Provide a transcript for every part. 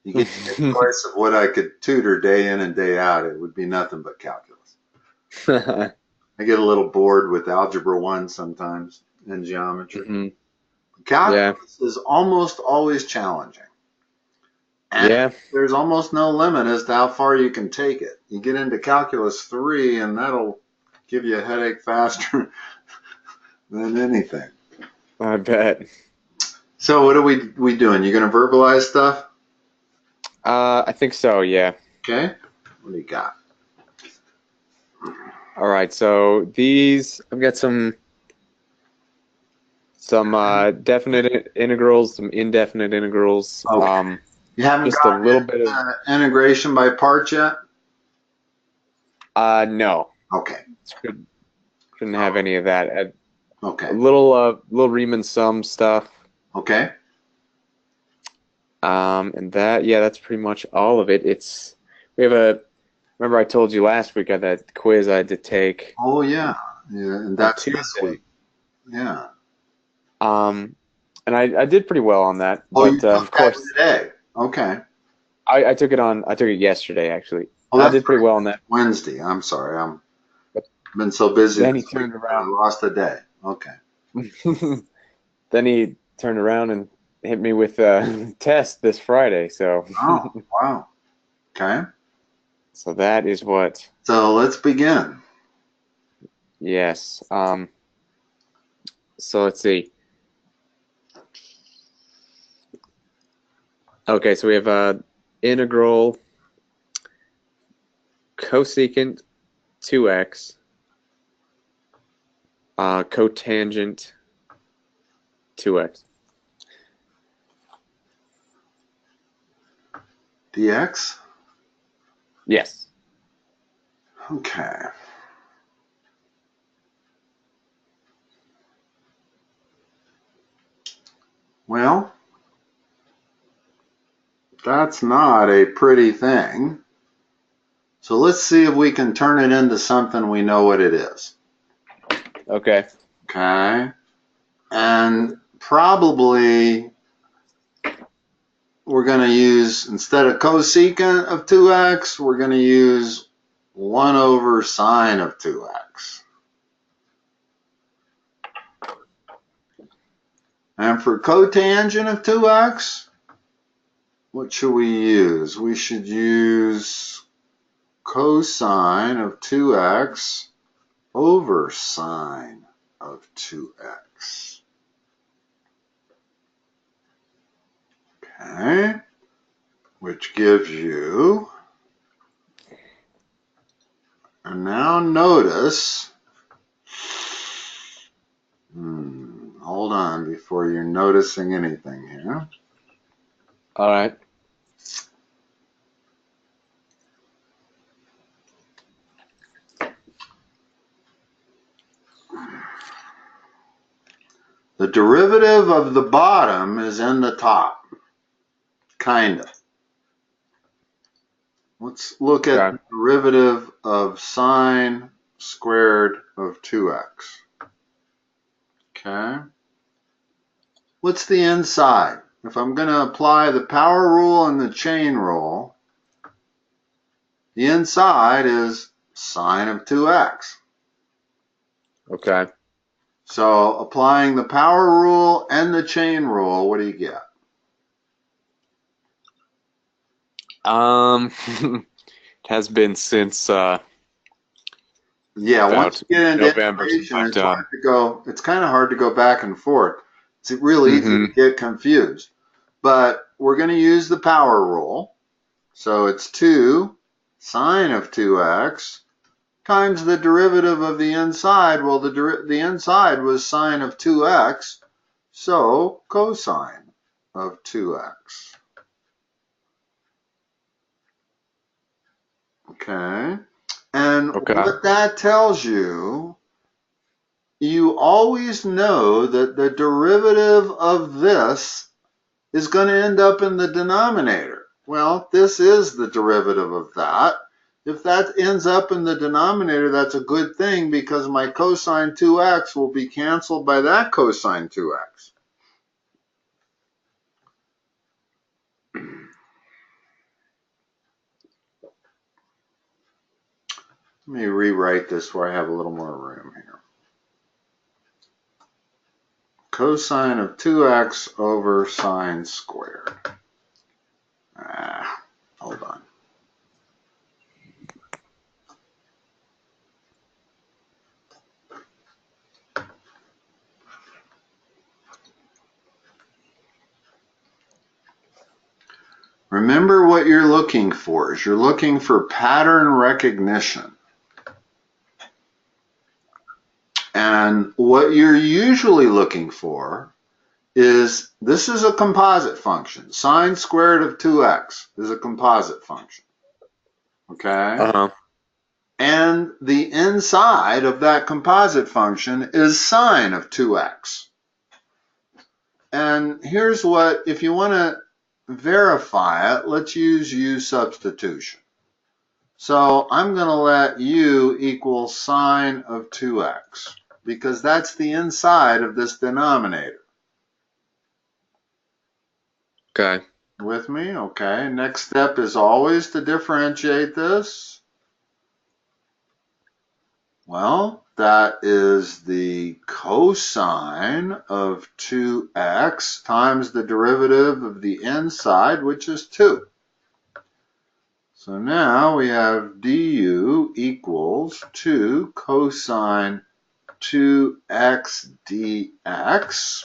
You get a choice of what I could tutor day in and day out, it would be nothing but calculus. I get a little bored with algebra 1 sometimes and geometry. Hmm. Yeah. Calculus is almost always challenging. And Yeah. there's almost no limit as to how far you can take it. You get into calculus 3 and that'll give you a headache faster than anything. I bet. So what are we doing? You gonna verbalize stuff? I think so, yeah. Okay. What do you got? All right, so these I've got some definite integrals, some indefinite integrals. Okay. You haven't Just a gotten little bit of integration by parts yet? no. Okay. Shouldn't have any of that. Okay. A little Riemann Sum stuff. Okay. And that's pretty much all of it. Remember I told you last week I had that quiz I had to take Oh yeah. Yeah, and on that's this Tuesday. week. Yeah. Um, and I did pretty well on that, Oh, you but of took that course today. Okay. I took it yesterday actually. Oh, I that's did pretty right. well on that. Wednesday. I'm sorry. I'm But been so busy then he this week turned I around. lost a day. Okay. Then he turned around and hit me with a test this Friday. So Oh, wow. Okay. so that is what. So let's begin. Yes. So let's see. Okay, so we have a integral cosecant 2x, cotangent 2x. DX. Yes. Okay. Well, that's not a pretty thing. So let's see if we can turn it into something we know what it is. Okay. Okay. And probably we're going to use, instead of cosecant of 2x, we're going to use 1 over sine of 2x. And for cotangent of 2x, what should we use? We should use cosine of 2x over sine of 2x. Okay, which gives you, and now notice, hold on before you're noticing anything here. All right. The derivative of the bottom is in the top, kind of. Let's look at Okay. the derivative of sine squared of 2x. Okay. What's the inside? If I'm going to apply the power rule and the chain rule, the inside is sine of 2x. Okay. So applying the power rule and the chain rule, what do you get? It has been since Yeah, once about you get into November, integration, but it's hard to go. It's kind of hard to go back and forth. It's really easy to get confused. But we're going to use the power rule. So it's 2 sine of 2x times the derivative of the inside. Well, the inside was sine of 2x, so cosine of 2x. Okay. And okay. what that tells you, you always know that the derivative of this is going to end up in the denominator. Well, this is the derivative of that. If that ends up in the denominator, that's a good thing because my cosine 2x will be canceled by that cosine 2x. Let me rewrite this where I have a little more room here. Cosine of 2x over sine squared. Hold on. Remember what you're looking for is you're looking for pattern recognition. And what you're usually looking for is, this is a composite function. Sine squared of 2x is a composite function. Okay? And the inside of that composite function is sine of 2x. And here's what, if you want to verify it, let's use U-Substitution. So I'm going to let U equal sine of 2x, because that's the inside of this denominator. Okay. With me? Okay. Next step is always to differentiate this. Well, that is the cosine of 2x times the derivative of the inside, which is 2. So now we have du equals 2 cosine 2x dx.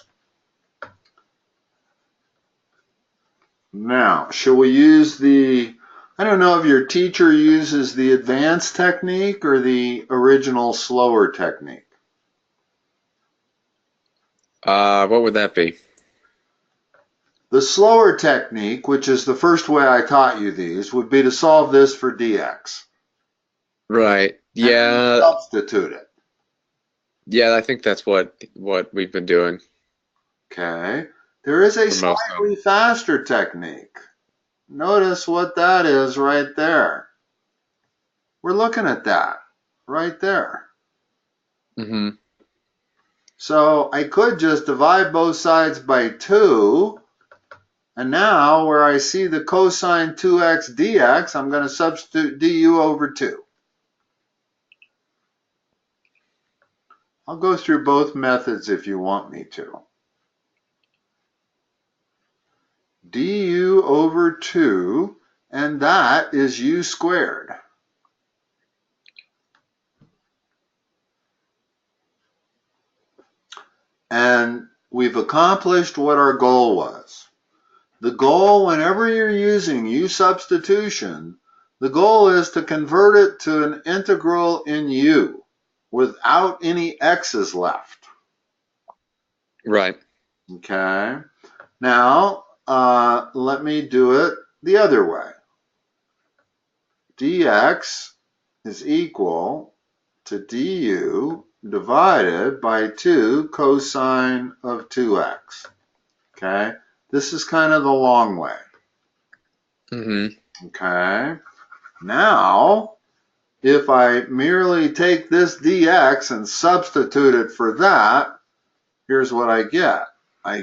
Now, shall we use the, I don't know if your teacher uses the advanced technique or the original slower technique. What would that be? The slower technique, which is the first way I taught you these, would be to solve this for dx. Right. Yeah. Substitute it. Yeah, I think that's what we've been doing. Okay. There is a slightly faster technique. Notice what that is right there. We're looking at that right there. Mm-hmm. So I could just divide both sides by 2. And now where I see the cosine 2x dx, I'm going to substitute du over 2. I'll go through both methods if you want me to. Du over 2, and that is u squared. And we've accomplished what our goal was. The goal, whenever you're using U-Substitution, the goal is to convert it to an integral in U without any x's left. Right. Okay. Now, let me do it the other way. Dx is equal to du divided by 2 cosine of 2x. Okay. This is kind of the long way. Mm-hmm. Okay. Now, if I merely take this dx and substitute it for that, here's what I get. I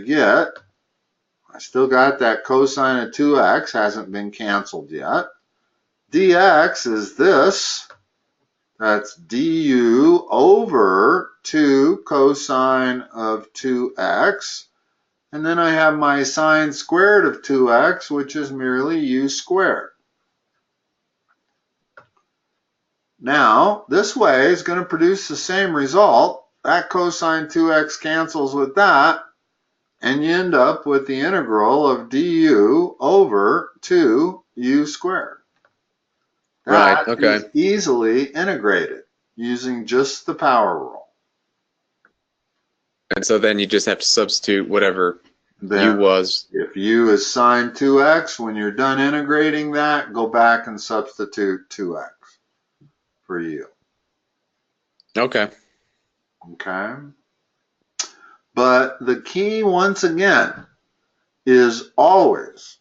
still got that cosine of 2x, hasn't been canceled yet. Dx is this. That's du over 2 cosine of 2x. And then I have my sine squared of 2x, which is merely u squared. Now, this way is going to produce the same result. That cosine 2x cancels with that, and you end up with the integral of du over 2u squared. That Right, okay. is easily integrated using just the power rule. And so then you just have to substitute whatever u was. If u is sine 2x, when you're done integrating that, go back and substitute 2x for u. Okay. Okay. But the key, once again, is always,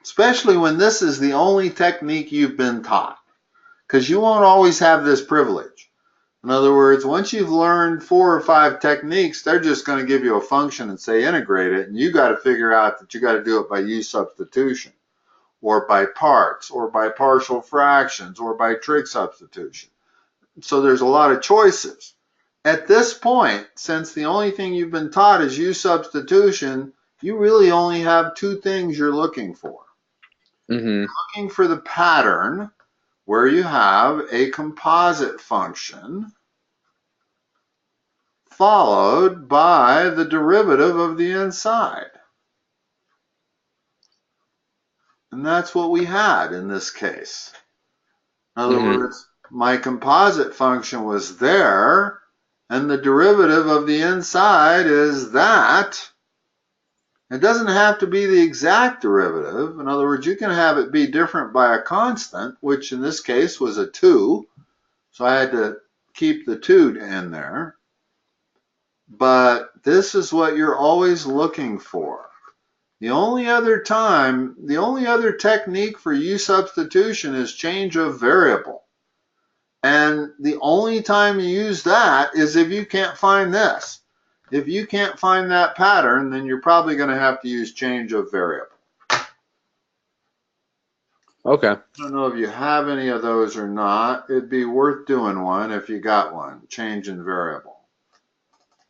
especially when this is the only technique you've been taught, because you won't always have this privilege. In other words, once you've learned 4 or 5 techniques, they're just going to give you a function and say integrate it, and you got to figure out that you got to do it by U-Substitution, or by parts, or by partial fractions, or by trig substitution. so there's a lot of choices. At this point, since the only thing you've been taught is U-Substitution, you really only have two things you're looking for. Mm-hmm. Looking for the pattern where you have a composite function followed by the derivative of the inside. And that's what we had in this case. In other words, my composite function was there, and the derivative of the inside is that. It doesn't have to be the exact derivative. In other words, you can have it be different by a constant, which in this case was a 2. So I had to keep the 2 in there. But this is what you're always looking for. The only other technique for U-substitution is change of variable. And the only time you use that is if you can't find this. If you can't find that pattern, then you're probably going to have to use change of variable. Okay. I don't know if you have any of those or not. It'd be worth doing one if you got one, change in variable.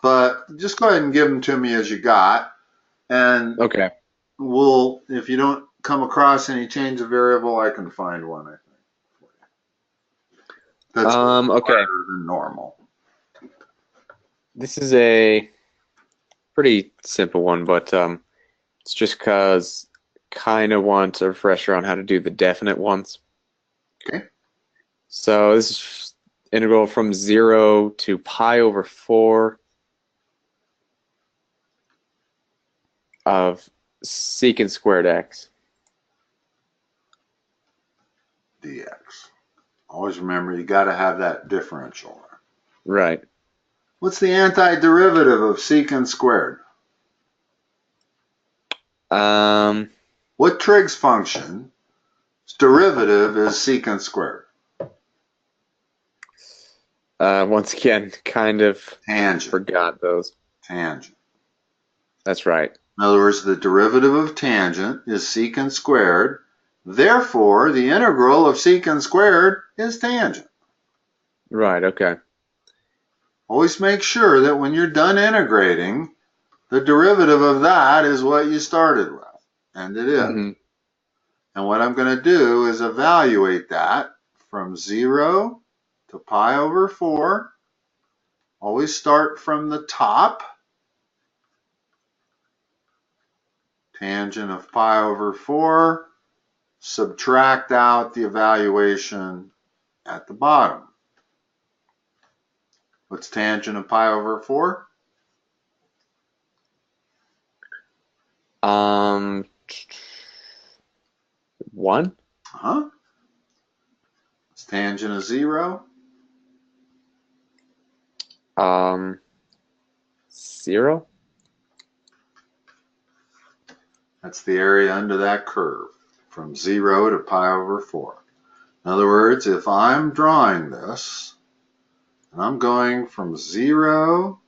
But just go ahead and give them to me as you got. And okay. We'll, if you don't come across any change of variable, I can find one, I think. That's okay. harder than normal. This is a pretty simple one, but it's just because kind of want a refresher on how to do the definite ones. Okay. So this is integral from 0 to pi over 4 of secant squared x. dx. Always remember, you got to have that differential. Right. What's the antiderivative of secant squared? What Triggs function's derivative is secant squared? Once again, kind of tangent. Forgot those. Tangent. That's right. In other words, the derivative of tangent is secant squared. Therefore, the integral of secant squared is tangent. Right, okay. Always make sure that when you're done integrating, the derivative of that is what you started with. And it is. Mm-hmm. And what I'm going to do is evaluate that from 0 to pi over 4. Always start from the top. Tangent of pi over 4. Subtract out the evaluation at the bottom. What's tangent of pi over 4? 1? What's tangent of 0? 0? That's the area under that curve from 0 to pi over 4. In other words, if I'm drawing this, and I'm going from 0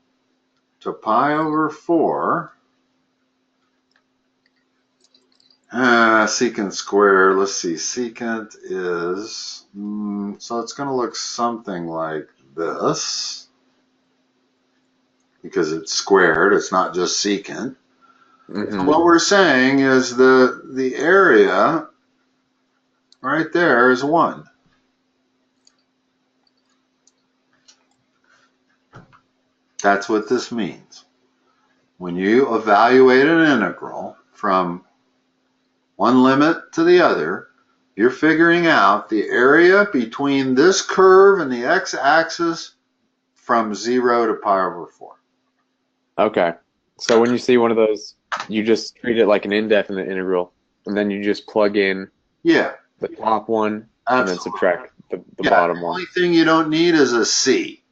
to pi over 4, secant squared, let's see, secant is, so it's going to look something like this, because it's squared, it's not just secant. Mm-hmm. So what we're saying is the area right there is 1. That's what this means. When you evaluate an integral from one limit to the other, you're figuring out the area between this curve and the x-axis from 0 to pi over 4. Okay. So when you see one of those, you just treat it like an indefinite integral, and then you just plug in the top one, and then subtract the bottom one. The only thing you don't need is a c.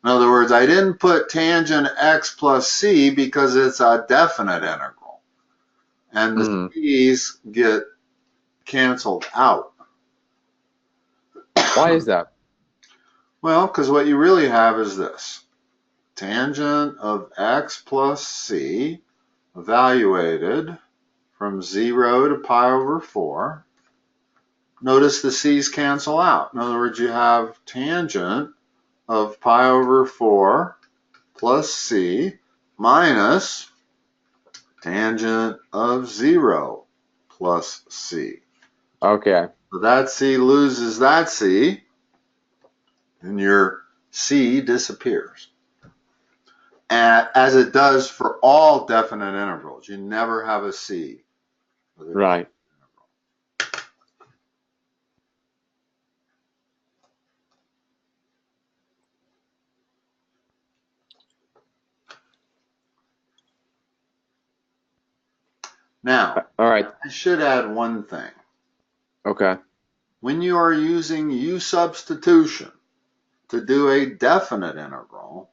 In other words, I didn't put tangent x plus c because it's a definite integral. And the c's get canceled out. Why is that? Well, because what you really have is this. Tangent of x plus c evaluated from 0 to pi over 4. Notice the c's cancel out. In other words, you have tangent of pi over 4 plus c minus tangent of 0 plus c. Okay. So that c loses that c, and your c disappears. As it does for all definite integrals. You never have a c. Right. Now, all right. I should add one thing. Okay. When you are using U-Substitution to do a definite integral,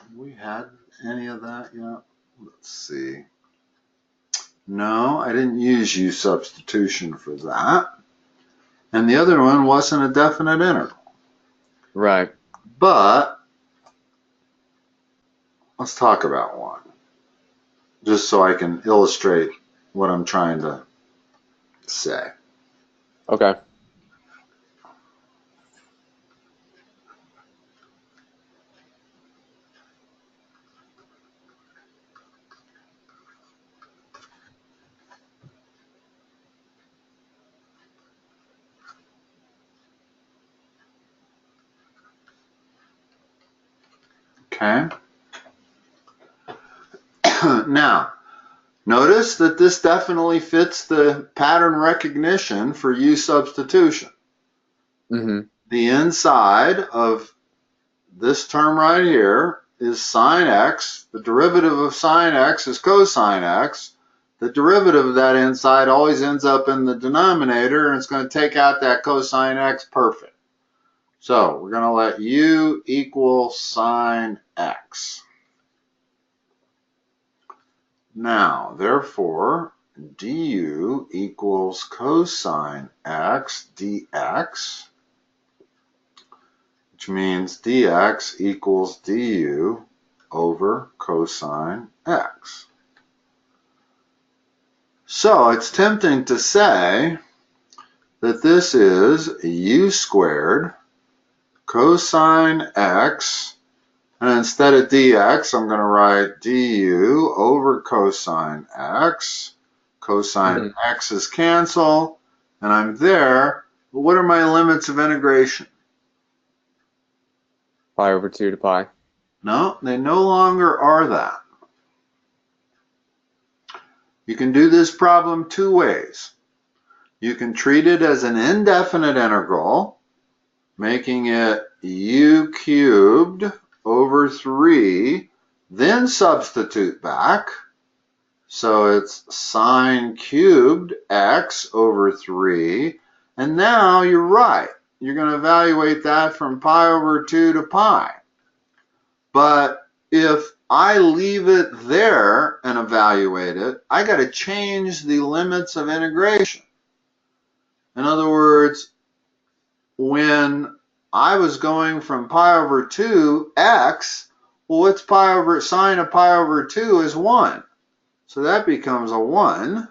have we had any of that yet? Let's see. No, I didn't use U-Substitution for that. And the other one wasn't a definite integral. Right. But let's talk about one, just so I can illustrate what I'm trying to say. Okay. Okay. Now, notice that this definitely fits the pattern recognition for U-Substitution. Mm-hmm. The inside of this term right here is sine x. The derivative of sine x is cosine x. The derivative of that inside always ends up in the denominator, and it's going to take out that cosine x perfect. So we're going to let u equal sine x. Now, therefore, du equals cosine x dx, which means dx equals du over cosine x. So it's tempting to say that this is u squared cosine x, and instead of dx, I'm going to write du over cosine x. Cosine x's cancel, and I'm there. But what are my limits of integration? Pi over 2 to pi. No, they no longer are that. You can do this problem two ways. You can treat it as an indefinite integral, making it u cubed over 3, then substitute back. So it's sine cubed x over 3. And now you're right. You're going to evaluate that from pi over 2 to pi. But if I leave it there and evaluate it, I got to change the limits of integration. In other words, when I was going from pi over 2 x, well, what's pi over sine of pi over 2 is 1. So that becomes a 1.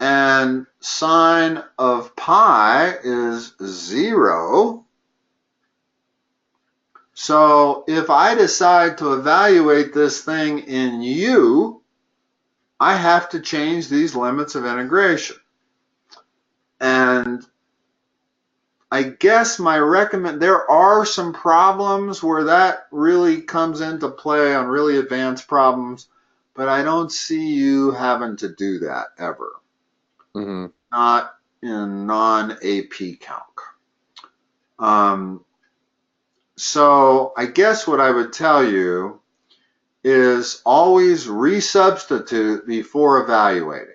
And sine of pi is 0. So if I decide to evaluate this thing in u, I have to change these limits of integration. And I guess there are some problems where that really comes into play on really advanced problems, but I don't see you having to do that ever. Mm-hmm. Not in non-AP calc. So I guess what I would tell you is always resubstitute before evaluating.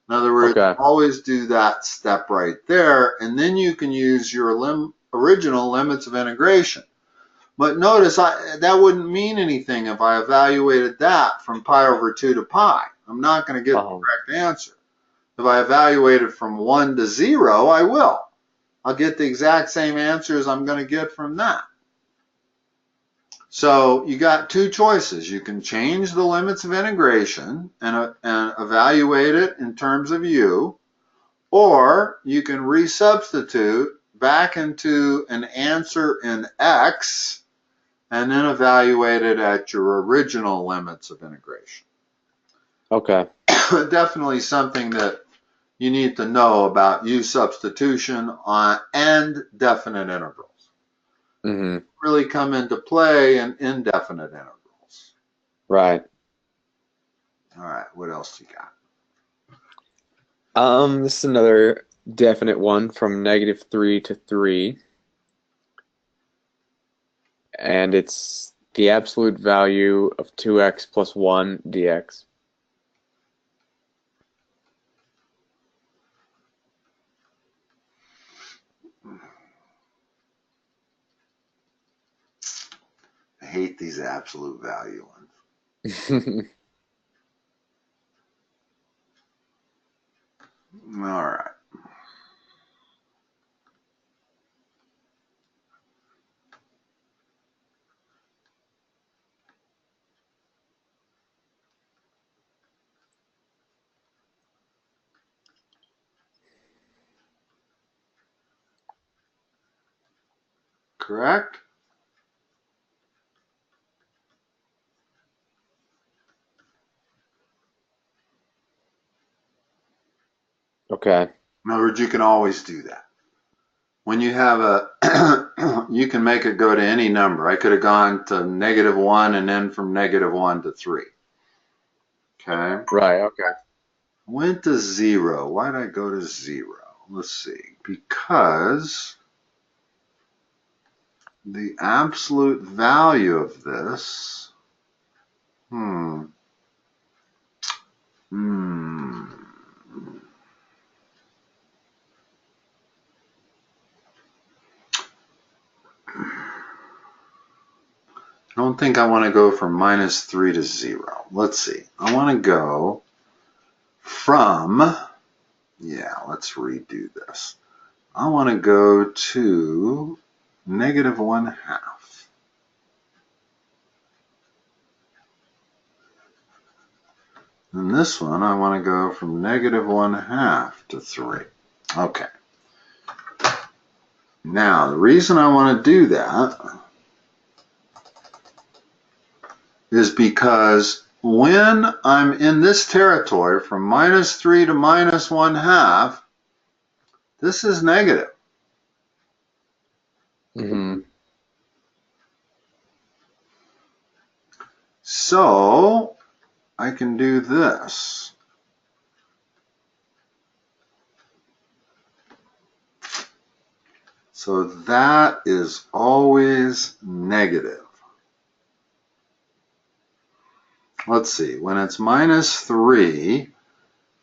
In other words, always do that step right there, and then you can use your original limits of integration. But notice that wouldn't mean anything if I evaluated that from pi over 2 to pi. I'm not going to get the correct answer. If I evaluate it from 1 to 0, I will. I'll get the exact same answers I'm going to get from that. So you got two choices. You can change the limits of integration and evaluate it in terms of u, or you can resubstitute back into an answer in x and then evaluate it at your original limits of integration. Okay. Definitely something that you need to know about U-substitution and definite intervals. Mm-hmm. Really come into play in indefinite intervals. Right. All right, what else you got? This is another definite one from -3 to 3. And it's the absolute value of 2x plus 1 dx. I hate these absolute value ones. All right. Correct? Okay. In other words, you can always do that. When you have a, you can make it go to any number. I could have gone to -1 and then from -1 to 3. Okay? Right, okay. Went to 0. Why did I go to 0? Let's see. Because the absolute value of this, I don't think I want to go from -3 to 0. Let's see. I want to go from, let's redo this. I want to go to -1/2. And this one, I want to go from -1/2 to 3. Okay. Now, the reason I want to do that is because when I'm in this territory from -3 to -1/2, this is negative. Mm-hmm. So I can do this. So that is always negative. Let's see, when it's -3,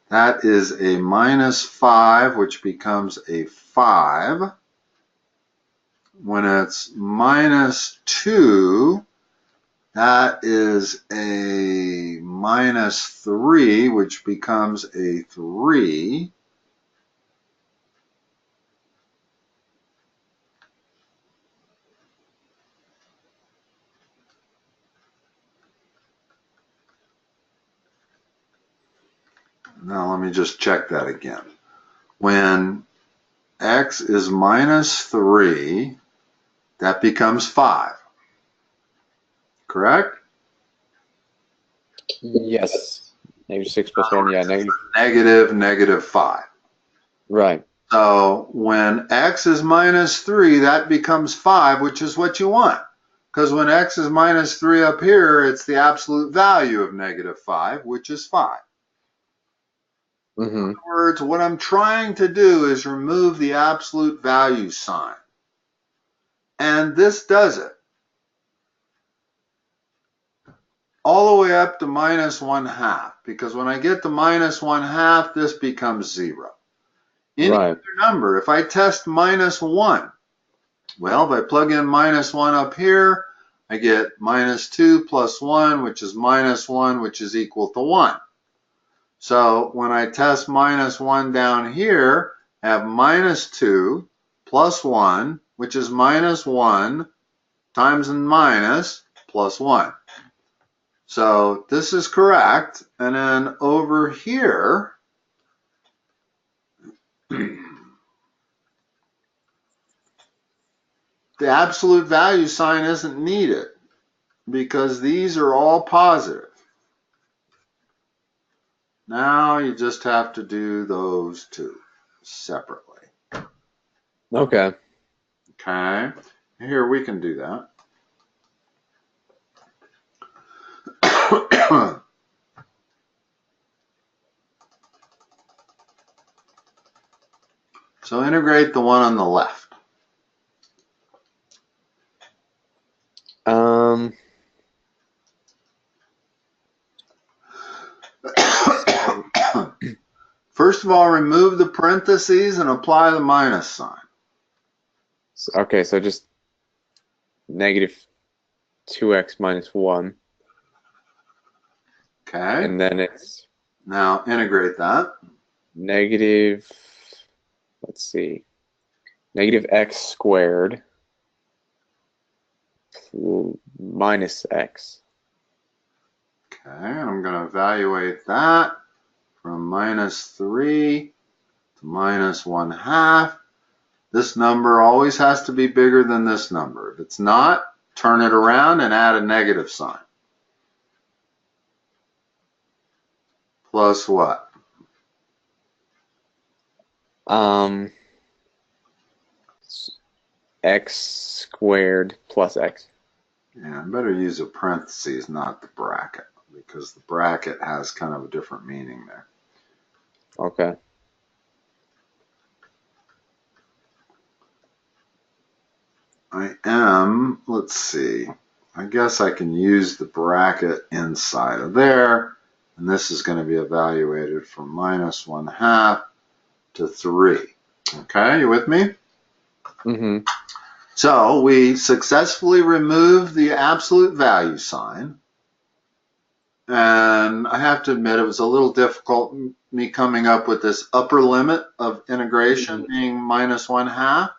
that is a -5, which becomes a 5. When it's -2, that is a -3, which becomes a 3. Now let me just check that again. When x is -3, that becomes 5. Correct? Yes. -6 plus 1, yeah, negative. -5. Right. So when x is -3, that becomes 5, which is what you want. Because when x is -3 up here, it's the absolute value of -5, which is 5. Mm-hmm. In other words, what I'm trying to do is remove the absolute value sign. And this does it. All the way up to -1/2. Because when I get to -1/2, this becomes 0. Any other number, if I test -1, well, if I plug in -1 up here, I get -2 plus 1, which is -1, which is equal to 1. So when I test -1 down here, I have -2 plus 1, which is -1 times and minus, plus 1. So this is correct. And then over here, the absolute value sign isn't needed because these are all positive. Now you just have to do those two separately. Okay. Okay. Here we can do that. So integrate the one on the left. First of all, remove the parentheses and apply the minus sign. Okay, so just negative 2x minus 1. Okay. And then it's... Now integrate that. Negative, let's see, negative x squared minus x. Okay, and I'm going to evaluate that from minus 3 to minus 1/2. This number always has to be bigger than this number. If it's not, turn it around and add a negative sign. Plus what? X squared plus x. Yeah, I better use a parentheses, not the bracket, because the bracket has kind of a different meaning there. Okay. Let's see, I guess I can use the bracket inside of there, and this is going to be evaluated from minus 1/2 to 3. Okay, you with me? Mm-hmm. So we successfully removed the absolute value sign. And I have to admit, it was a little difficult, me coming up with this upper limit of integration being minus 1/2.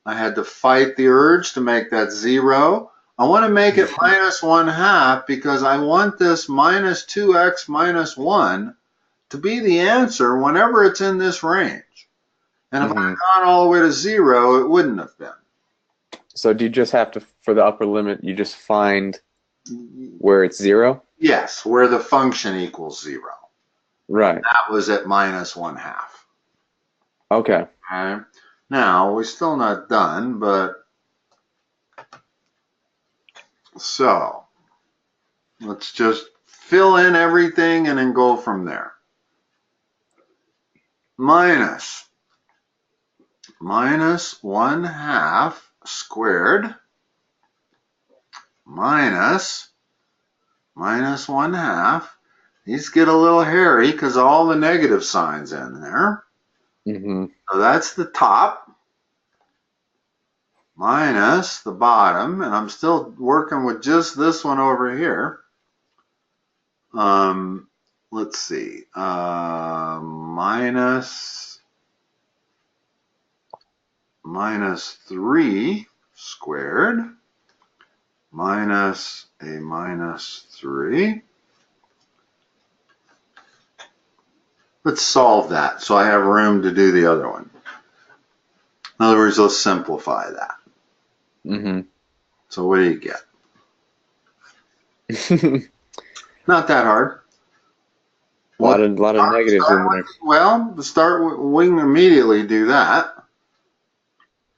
I had to fight the urge to make that 0. I want to make it minus 1/2 because I want this minus 2x minus 1 to be the answer whenever it's in this range. And if I'd gone all the way to 0, it wouldn't have been. So do you just have to, for the upper limit, you just find where it's 0? Yes, where the function equals 0. Right. That was at minus 1/2. Okay. Okay. Now, we're still not done, but so let's just fill in everything and then go from there. Minus 1/2 squared minus 1/2. These get a little hairy because all the negative signs in there. So that's the top minus the bottom, and I'm still working with just this one over here. Let's see, minus 3 squared minus a minus 3. Let's solve that so I have room to do the other one. In other words, let's simplify that. So what do you get? Not that hard. A lot of negatives in there. Well, we can immediately do that.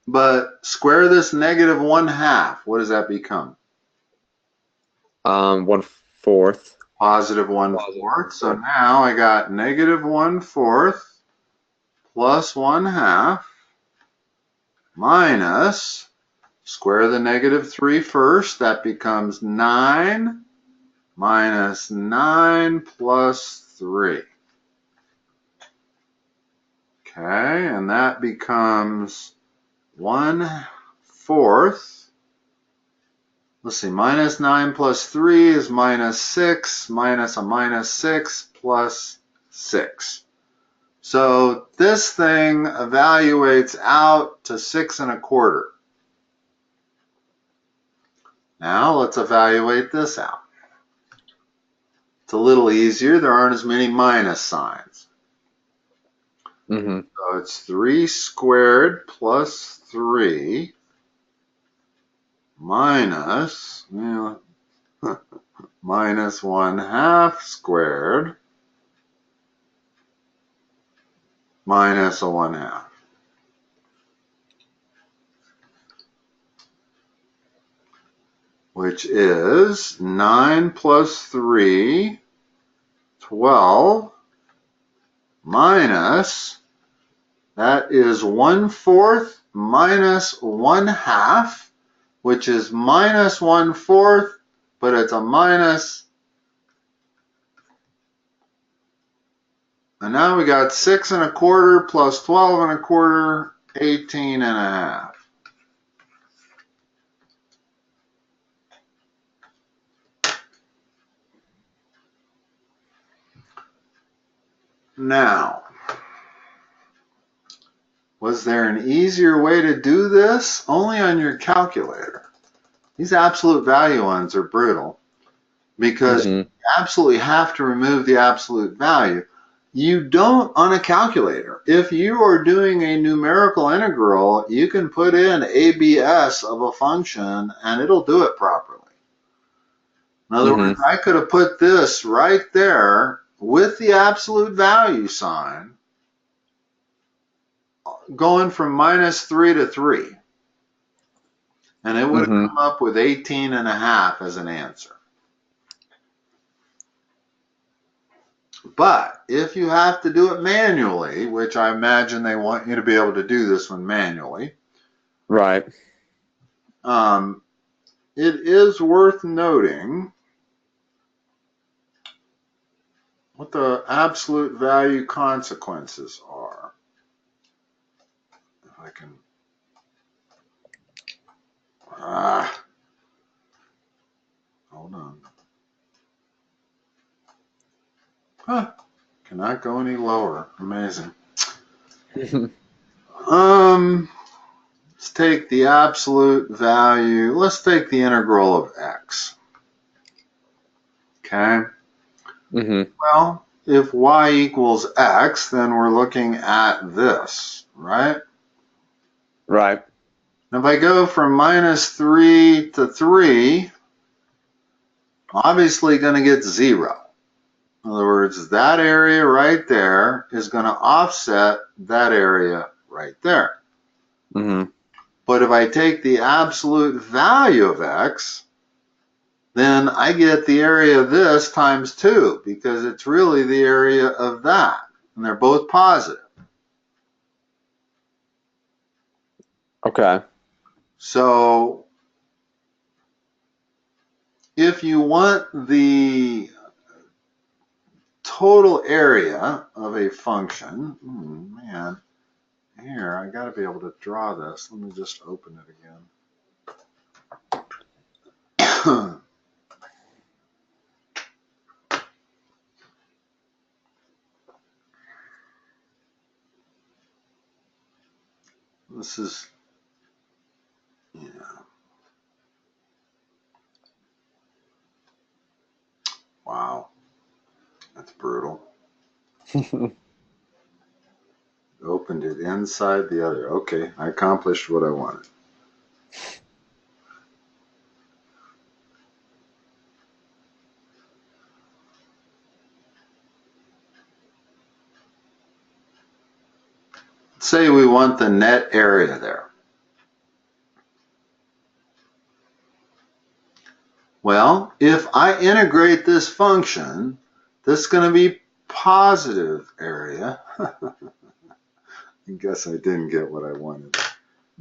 But square this negative 1/2. What does that become? 1/4. Positive 1/4. So now I got negative 1/4 plus 1/2 minus, square the negative 3 first. That becomes 9 minus 9 plus 3. Okay, and that becomes 1/4. Let's see, minus 9 plus 3 is minus 6, minus a minus 6 plus 6. So this thing evaluates out to 6 1/4. Now let's evaluate this out. It's a little easier. There aren't as many minus signs. So it's 3 squared plus 3 minus, well, minus 1/2 squared minus a 1/2. Which is 9 plus 3, 12, minus, that is 1/4 minus 1/2, which is minus 1/4, but it's a minus. And now we got 6 1/4 plus 12 1/4, 18 1/2. Now, was there an easier way to do this? Only on your calculator. These absolute value ones are brutal because you absolutely have to remove the absolute value. You don't on a calculator. If you are doing a numerical integral, you can put in ABS of a function and it'll do it properly. In other words, I could have put this right there with the absolute value sign going from -3 to 3. And it would have come up with 18 1/2 as an answer. But if you have to do it manually, which I imagine they want you to be able to do this one manually. Right. It is worth noting what the absolute value consequences are. If I can, hold on. Cannot go any lower. Amazing. Let's take the absolute value. Let's take the integral of x. Okay. Well, if y equals x, then we're looking at this, right? Right. If I go from -3 to 3, obviously going to get 0. In other words, that area right there is going to offset that area right there. But if I take the absolute value of x, then I get the area of this times 2 because it's really the area of that. And they're both positive. Okay. So if you want the total area of a function, man, here, I got to be able to draw this. Let me just open it again. This is, yeah. Wow. That's brutal. Opened it inside the other. Okay, I accomplished what I wanted. Say we want the net area there. Well, if I integrate this function, this is going to be positive area. I guess I didn't get what I wanted.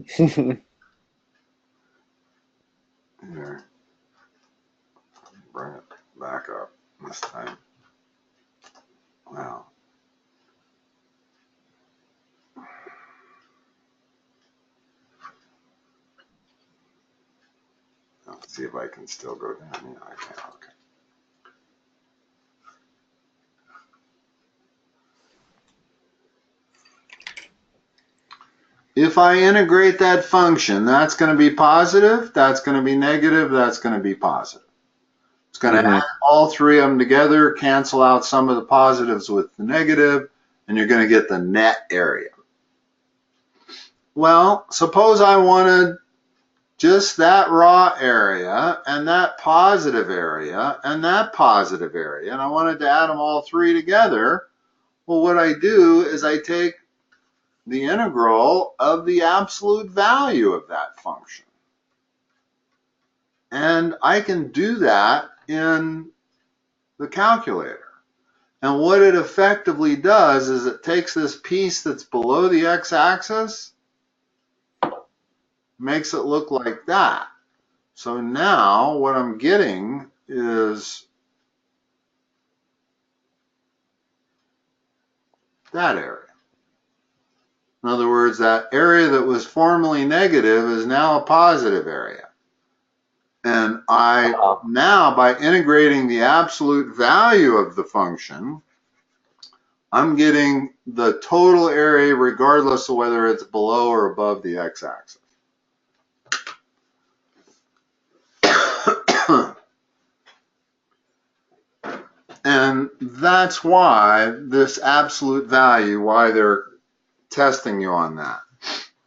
Here. Bring it back up this time. Wow. Let's see if I can still go down. Yeah, I can. Okay. if I integrate that function, that's going to be positive, that's going to be negative, that's going to be positive. It's going to add all three of them together, cancel out some of the positives with the negative, and you're going to get the net area. Well, suppose I wanted just that raw area and that positive area and that positive area, and I wanted to add them all three together. Well, what I do is I take the integral of the absolute value of that function. And I can do that in the calculator. And what it effectively does is it takes this piece that's below the x-axis, makes it look like that. So now what I'm getting is that area. In other words, that area that was formerly negative is now a positive area. And now, by integrating the absolute value of the function, I'm getting the total area regardless of whether it's below or above the x-axis. And that's why this absolute value, why they're testing you on that.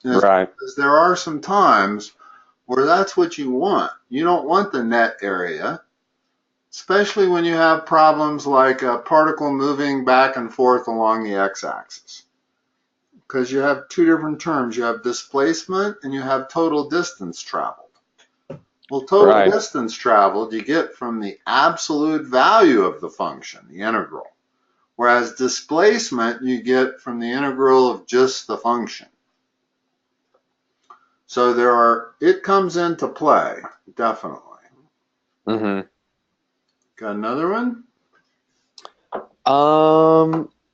Right. Because there are some times where that's what you want. You don't want the net area, especially when you have problems like a particle moving back and forth along the x-axis. Because you have two different terms. You have displacement and you have total distance traveled. Well, total distance traveled you get from the absolute value of the function, the integral. Whereas displacement you get from the integral of just the function. So it comes into play, definitely. Mm-hmm. Got another one?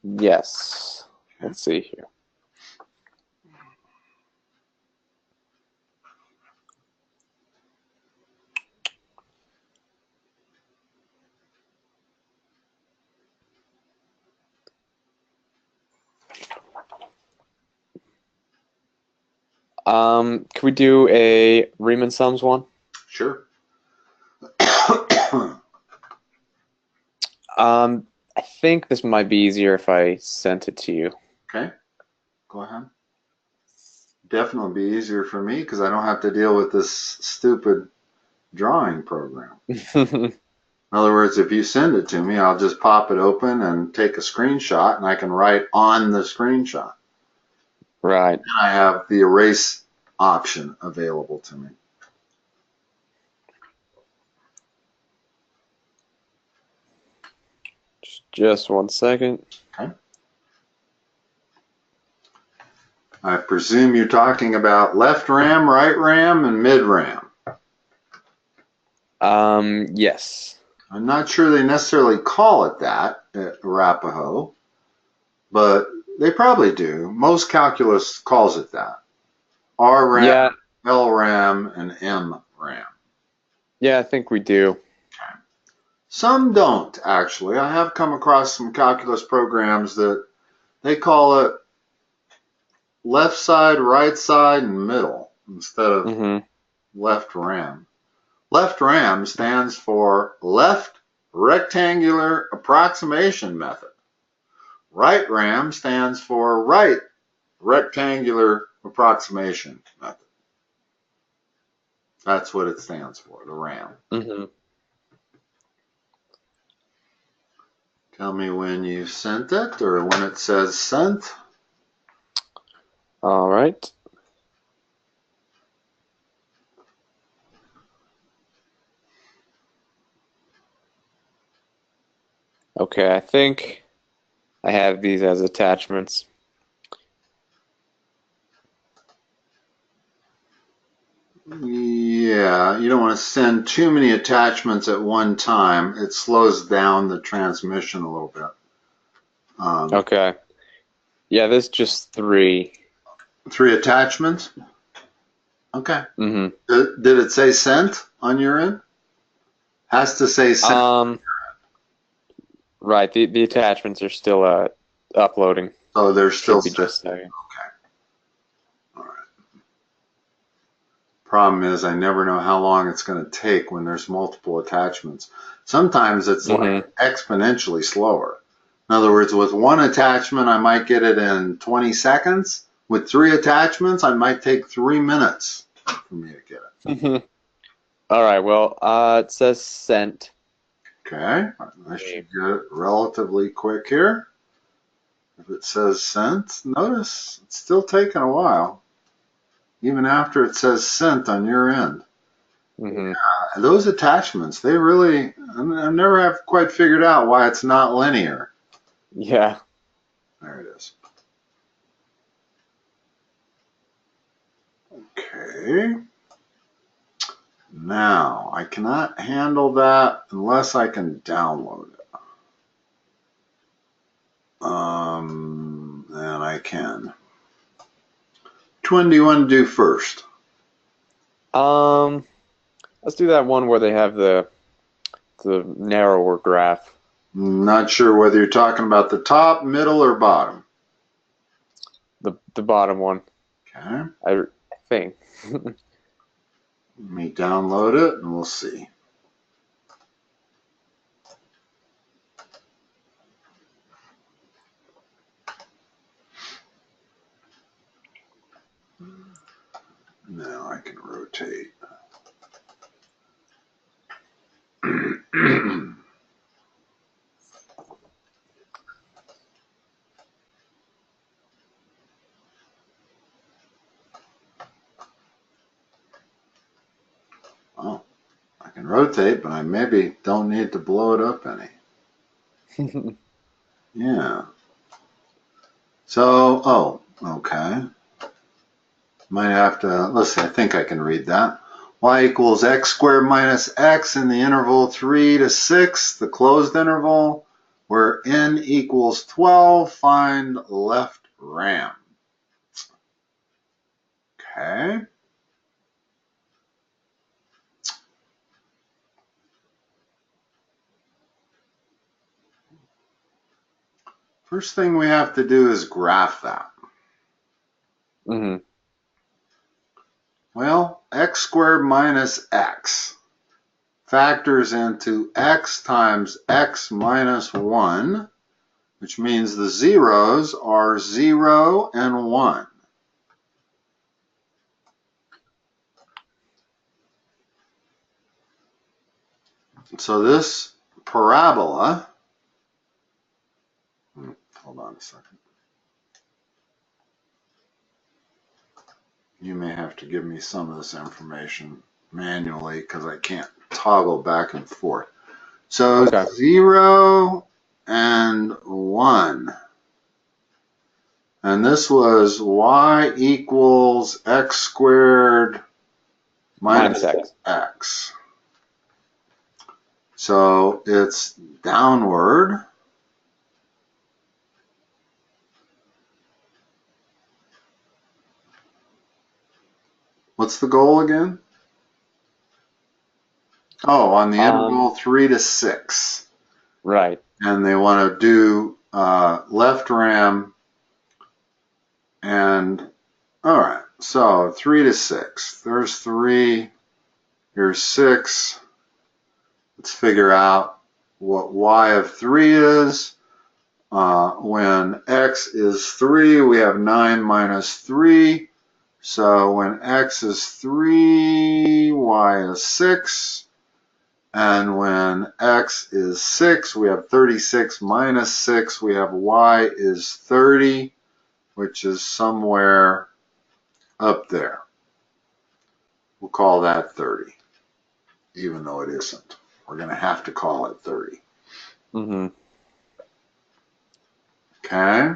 Yes. Let's see here. Can we do a Riemann Sums one? Sure. I think this might be easier if I sent it to you. Okay, go ahead. Definitely be easier for me because I don't have to deal with this stupid drawing program. In other words, if you send it to me, I'll just pop it open and take a screenshot, and I can write on the screenshot. Right. And I have the erase option available to me. Just 1 second. Okay. I presume you're talking about left ram, right ram, and mid ram. Yes. I'm not sure they necessarily call it that at Arapahoe, but they probably do. Most calculus calls it that. rram, Yeah. lram, and mram. Yeah, I think we do. Okay. Some don't, actually. I have come across some calculus programs that they call it left side, right side, and middle instead of left ram. Left ram stands for left rectangular approximation method. Right ram stands for right rectangular approximation method. That's what it stands for, the RAM. Tell me when you sent it or when it says sent. All right. Okay, I think I have these as attachments. Yeah, you don't want to send too many attachments at one time. It slows down the transmission a little bit. Okay. Yeah, there's just 3. 3 attachments? Okay. Did it say sent on your end? Has to say sent. Right. The attachments are still uploading. Oh, they're still Should be just a second. Okay. All right. Problem is, I never know how long it's going to take when there's multiple attachments. Sometimes it's like exponentially slower. In other words, with one attachment, I might get it in 20 seconds. With 3 attachments, I might take 3 minutes for me to get it. All right, well, it says sent. Okay, I should get it relatively quick here. If it says sent, notice it's still taking a while, even after it says sent on your end. Yeah, those attachments, they really, I never have quite figured out why it's not linear. Yeah. There it is. Okay. Now, I cannot handle that unless I can download it. And I can. Which one do you want to do first? Let's do that one where they have the narrower graph. Not sure whether you're talking about the top, middle, or bottom. The bottom one. Okay. I think. Let me download it and we'll see. Now I can rotate. Oh, I can rotate, but I maybe don't need to blow it up any. Yeah. So, oh, okay. Might have to, let's see, I think I can read that. Y equals x squared minus x in the interval 3 to 6, the closed interval, where n equals 12, find left ram. Okay. First thing we have to do is graph that. Well, x squared minus x factors into x times x minus 1, which means the zeros are 0 and 1. So this parabola, hold on a second. You may have to give me some of this information manually because I can't toggle back and forth. So 0 and 1. And this was y equals x squared minus x. So it's downward. What's the goal again? Oh, on the interval 3 to 6. Right. And they want to do left ram. And all right, so 3 to 6. There's 3. Here's 6. Let's figure out what y of 3 is. When x is 3, we have 9 minus 3. So when x is 3, y is 6. And when x is 6, we have 36 minus 6. We have y is 30, which is somewhere up there. We'll call that 30, even though it isn't. We're going to have to call it 30. Okay,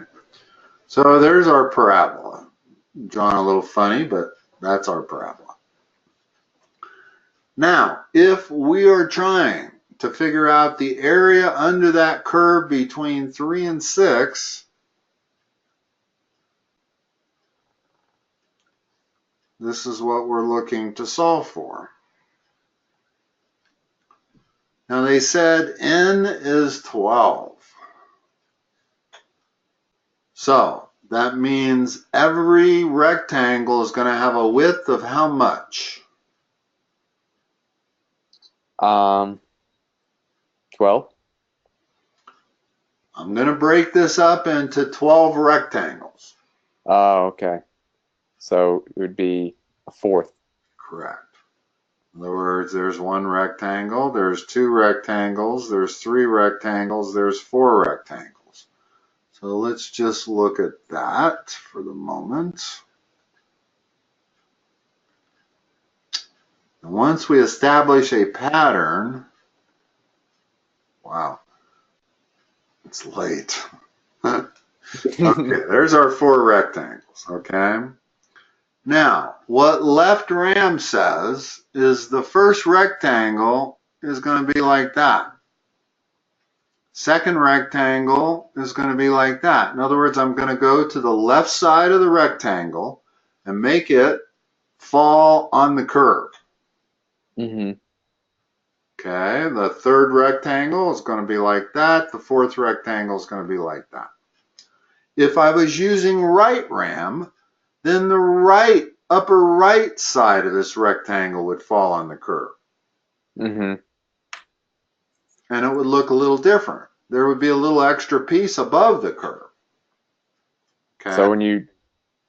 so there's our parabola. Drawn a little funny, but that's our parabola. Now, if we are trying to figure out the area under that curve between 3 and 6, this is what we're looking to solve for. Now they said n is 12. So that means every rectangle is going to have a width of how much? 12. I'm going to break this up into 12 rectangles. Oh, okay. So it would be a fourth. Correct. In other words, there's one rectangle, there's two rectangles, there's three rectangles, there's four rectangles. So let's just look at that for the moment. And once we establish a pattern, wow, it's late. Okay, there's our four rectangles, okay? Now, what left-ram says is the first rectangle is going to be like that. Second rectangle is going to be like that. In other words, I'm going to go to the left side of the rectangle and make it fall on the curve. Mm-hmm. Okay, the third rectangle is going to be like that. The fourth rectangle is going to be like that. If I was using right ram, then the upper right side of this rectangle would fall on the curve. Mm-hmm. And it would look a little different. There would be a little extra piece above the curve. Okay.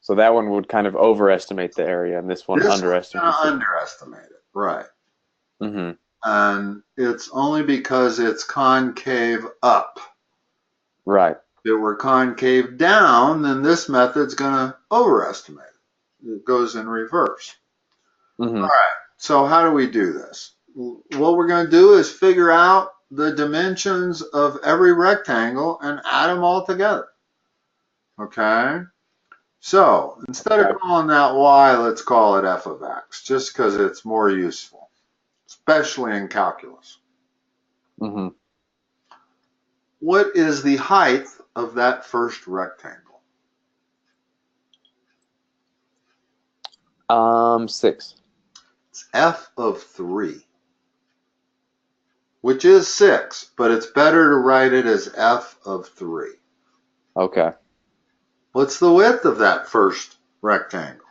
So that one would kind of overestimate the area, and this one underestimates it. Underestimate it, right. Mm-hmm. And it's only because it's concave up. Right. If it were concave down, then this method's going to overestimate it. It goes in reverse. Mm-hmm. All right, so how do we do this? What we're going to do is figure out the dimensions of every rectangle and add them all together. Okay? So instead of calling that y, let's call it f of x, just because it's more useful, especially in calculus. Mm-hmm. What is the height of that first rectangle? 6. It's f of 3, which is 6, but it's better to write it as f of 3. Okay. What's the width of that first rectangle?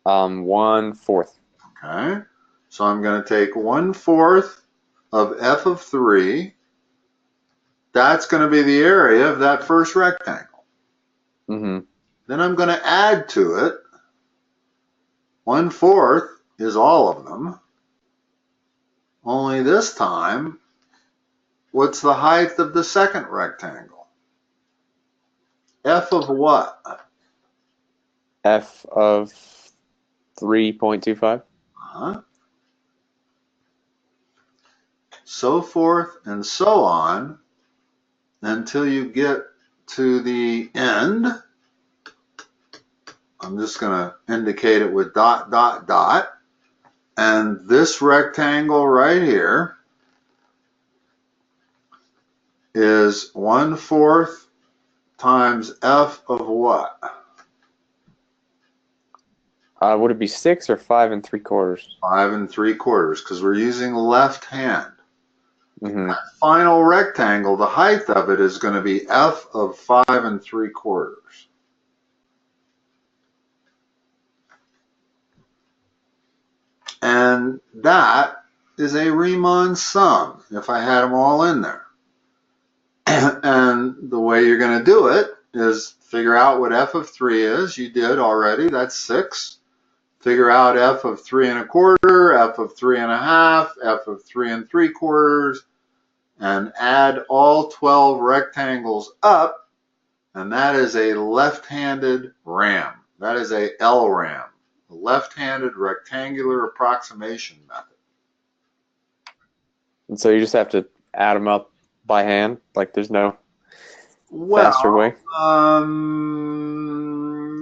1/4. Okay, so I'm going to take 1/4 of f of 3. That's going to be the area of that first rectangle. Mm-hmm. Then I'm going to add to it. 1/4 is all of them. Only this time, what's the height of the second rectangle? F of what? F of 3.25. So forth and so on until you get to the end. I'm just going to indicate it with dot, dot, dot. And this rectangle right here is 1/4 times f of what? Would it be 6 or 5 3/4? 5 3/4, because we're using left hand. Mm-hmm. That final rectangle, the height of it is going to be f of 5 3/4. And that is a Riemann sum, if I had them all in there. And the way you're going to do it is figure out what f of 3 is. You did already. That's 6. Figure out f of 3 1/4, f of 3 1/2, f of 3 3/4, and add all 12 rectangles up, and that is a left-handed ram. That is a lram, a left-handed rectangular approximation method. And so you just have to add them up by hand? Like there's no faster way?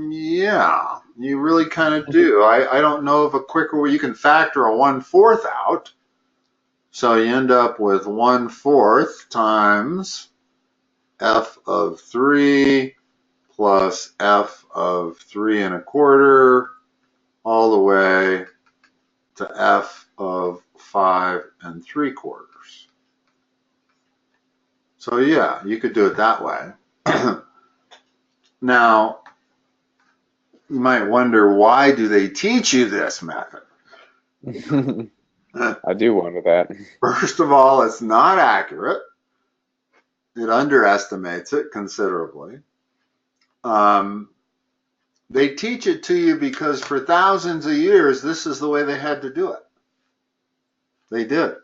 Yeah, you really kind of do. I don't know of a quicker way. You can factor a 1/4 out. So you end up with 1/4 times f of 3 plus f of 3 1/4 all the way to f of 5 3/4. So yeah, you could do it that way. Now, you might wonder, why do they teach you this method? I do wonder that. First of all, it's not accurate. It underestimates it considerably. They teach it to you because for thousands of years, this is the way they had to do it. They did.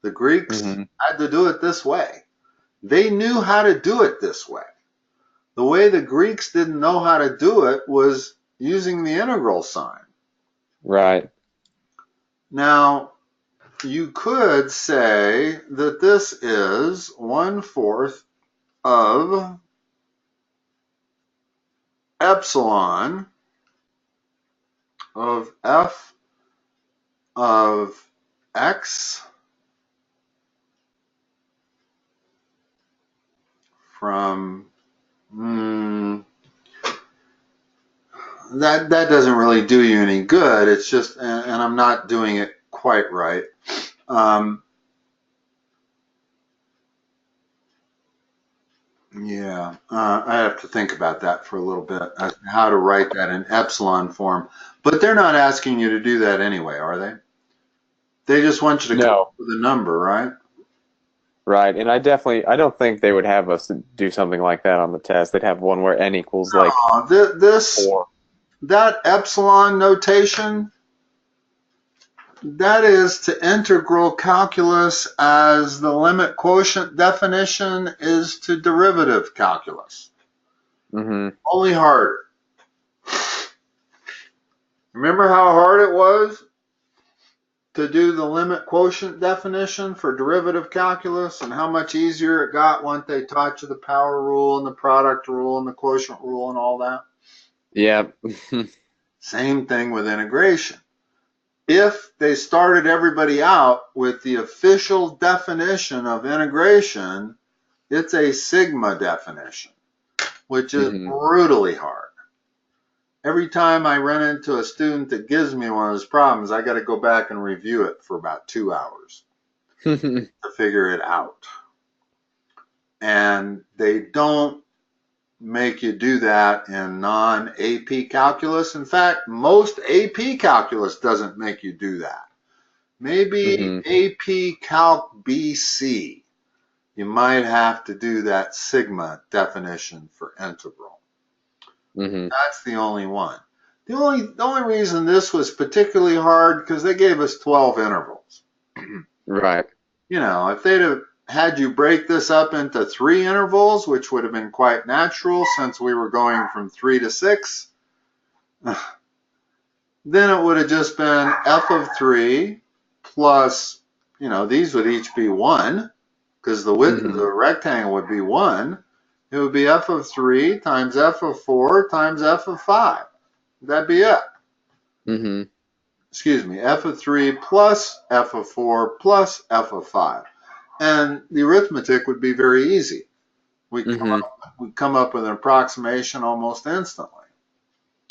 The Greeks had to do it this way. They knew how to do it this way. The way the Greeks didn't know how to do it was using the integral sign. Right. Now, you could say that this is 1/4 of epsilon of f of x from that doesn't really do you any good. It's just, and I'm not doing it quite right. Yeah, I have to think about that for a little bit, how to write that in epsilon form. But they're not asking you to do that anyway, are they? They just want you to come up with a number, right? Right, and I don't think they would have us do something like that on the test. They'd have one where n equals like 4. That epsilon notation, that is to integral calculus as the limit quotient definition is to derivative calculus. Only harder. Remember how hard it was to do the limit quotient definition for derivative calculus, and how much easier it got once they taught you the power rule and the product rule and the quotient rule and all that? Yeah. Same thing with integration. If they started everybody out with the official definition of integration, it's a sigma definition, which is brutally hard. Every time I run into a student that gives me one of those problems, I got to go back and review it for about 2 hours to figure it out. And they don't make you do that in non-AP calculus. In fact, most AP calculus doesn't make you do that. Maybe AP Calc BC, you might have to do that sigma definition for integral. That's the only one. The only reason this was particularly hard, because they gave us 12 intervals. Right. You know, if they'd have had you break this up into 3 intervals, which would have been quite natural since we were going from 3 to 6, then it would have just been f of 3 plus, you know, these would each be 1, because the width of the rectangle would be 1. It would be f of 3 times f of 4 times f of 5. That'd be it. Excuse me, f of 3 plus f of 4 plus f of 5. And the arithmetic would be very easy. We'd come up with an approximation almost instantly.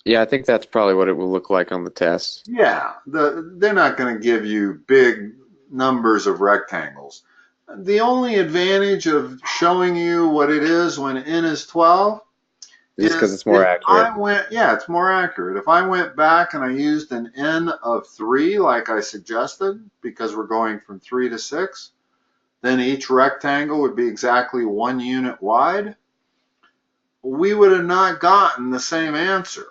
Yeah, I think that's probably what it will look like on the test. Yeah, they're not going to give you big numbers of rectangles. The only advantage of showing you what it is when n is 12 is because it's more accurate. It's more accurate. If I went back and I used an n of 3 like I suggested, because we're going from 3 to 6, then each rectangle would be exactly 1 unit wide. We would have not gotten the same answer.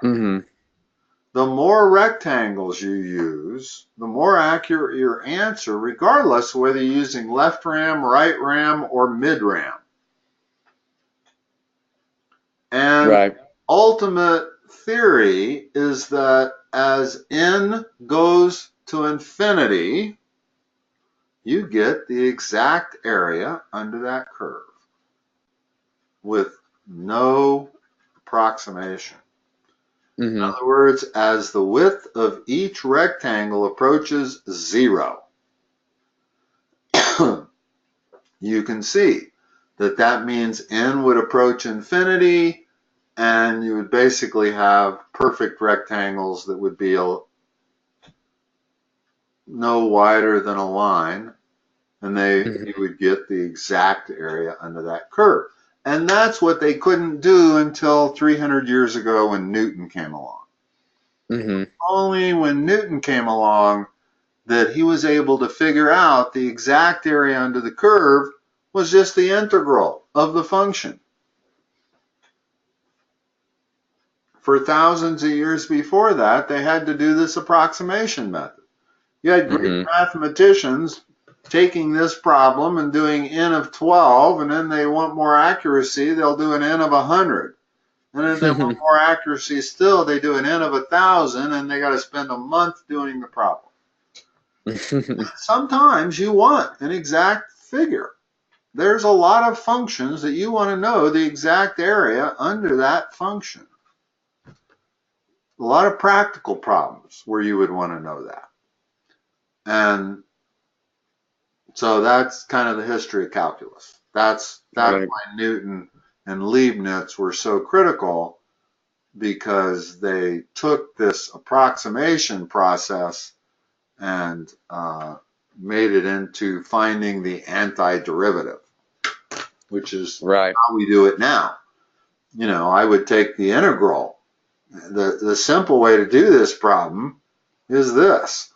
The more rectangles you use, the more accurate your answer, regardless of whether you're using left ram, right ram, or mid ram. And ultimate theory is that as n goes to infinity, you get the exact area under that curve with no approximation. In other words, as the width of each rectangle approaches 0, you can see that that means n would approach infinity, and you would basically have perfect rectangles that would be no wider than a line, and you would get the exact area under that curve. And that's what they couldn't do until 300 years ago when Newton came along. Only when Newton came along that he was able to figure out the exact area under the curve was just the integral of the function. For thousands of years before that, they had to do this approximation method. You had Greek mathematicians taking this problem and doing n of 12, and then they want more accuracy, they'll do an n of 100. And then they want more accuracy still, they do an n of 1,000, and they got to spend a month doing the problem. Sometimes you want an exact figure. There's a lot of functions that you want to know the exact area under that function. A lot of practical problems where you would want to know that. And so that's kind of the history of calculus. That's why Newton and Leibniz were so critical, because they took this approximation process and made it into finding the antiderivative, which is how we do it now. You know, I would take the integral. The simple way to do this problem is this.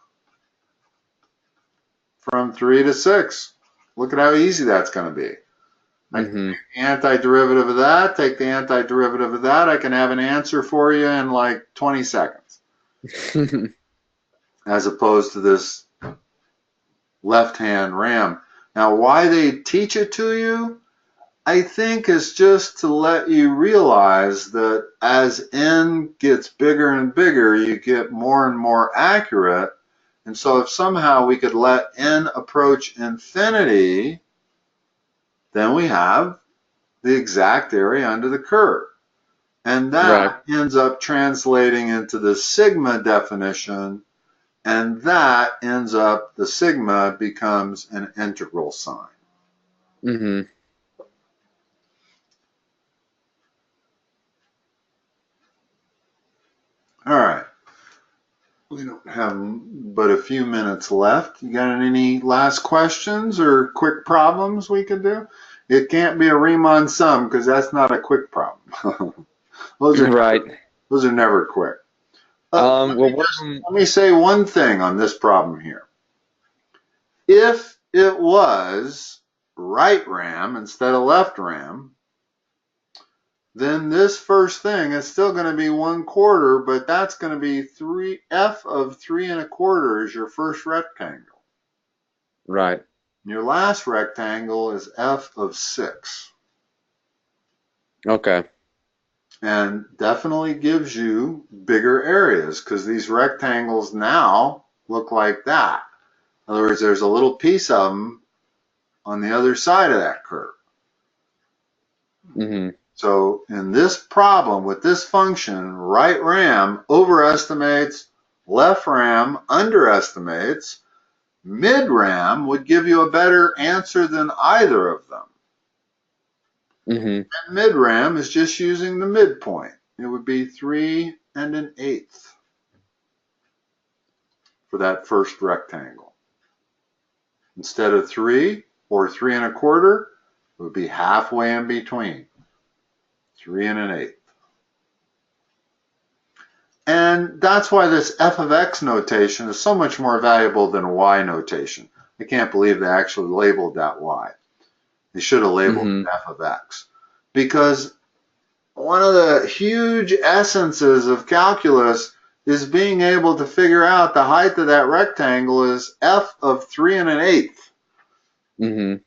From 3 to 6. Look at how easy that's going to be. I can take the antiderivative of that, take the antiderivative of that. I can have an answer for you in like 20 seconds. As opposed to this left-hand ram. Now, why they teach it to you, I think, is just to let you realize that as n gets bigger and bigger, you get more and more accurate. And so if somehow we could let n approach infinity, then we have the exact area under the curve. And that ends up translating into the sigma definition, and that ends up, the sigma becomes an integral sign. All right. We don't have but a few minutes left. You got any last questions or quick problems we could do? It can't be a Riemann sum because that's not a quick problem. Those are never quick. Let me say one thing on this problem here. If it was right ram instead of left ram, then this first thing is still going to be 1/4, but that's going to be f of 3 1/4 is your first rectangle. Right. Your last rectangle is f of 6. Okay. And definitely gives you bigger areas because these rectangles now look like that. In other words, there's a little piece of them on the other side of that curve. So in this problem with this function, right ram overestimates, left ram underestimates, mid ram would give you a better answer than either of them. And mid ram is just using the midpoint. It would be 3 1/8 for that first rectangle. Instead of 3 or 3 1/4, it would be halfway in between. 3 1/8. And that's why this f of x notation is so much more valuable than y notation. I can't believe they actually labeled that y. They should have labeled f of x. Because one of the huge essences of calculus is being able to figure out the height of that rectangle is f of 3 1/8.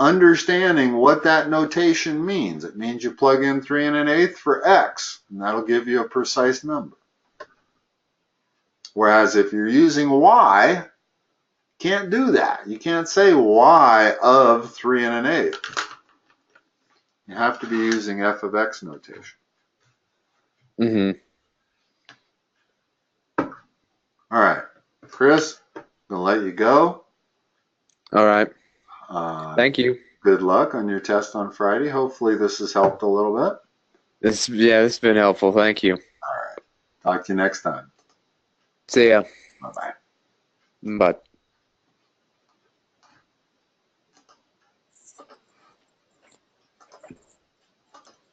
Understanding what that notation means. It means you plug in 3 1/8 for x, and that'll give you a precise number. Whereas if you're using y, can't do that. You can't say y of 3 1/8. You have to be using f of x notation. All right, Chris, I'm gonna let you go. All right. Thank you. Good luck on your test on Friday. Hopefully this has helped a little bit. This has been helpful. Thank you. All right. Talk to you next time. See ya. Bye-bye. Bye.